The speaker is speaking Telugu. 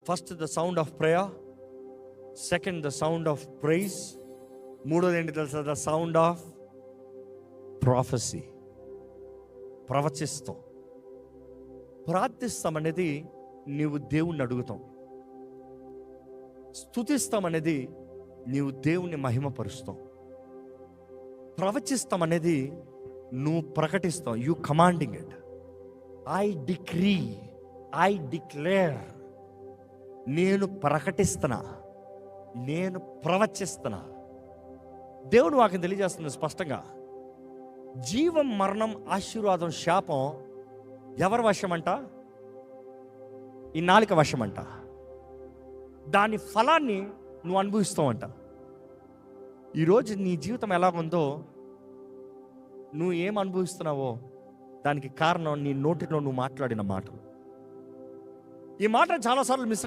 First the sound of prayer, second the sound of praise, మూడోది ఏంటి తెలుసా? The sound of prophecy. ప్రవచిస్తాం. ప్రార్థిస్తాం అనేది నీవు దేవుణ్ణి అడుగుతాం. స్తుతిస్తాం అనేది నీవు దేవుణ్ణి మహిమపరుస్తావు. ప్రవచిస్తాం అనేది నువ్వు ప్రకటిస్తావు. You commanding it. I decree, I declare. నేను ప్రకటిస్తున్నా, నేను ప్రవచిస్తున్నా. దేవుడు వాక్యం తెలియజేస్తుంది స్పష్టంగా. జీవం, మరణం, ఆశీర్వాదం, శాపం ఎవరి వశమంట? ఈ నాలుక వశమంట. దాని ఫలాన్ని నువ్వు అనుభవిస్తావంట. ఈరోజు నీ జీవితం ఎలాగుందో, నువ్వు ఏం అనుభవిస్తున్నావో దానికి కారణం నీ నోటిలో నువ్వు మాట్లాడిన మాటలు. ఈ మాట చాలాసార్లు మిస్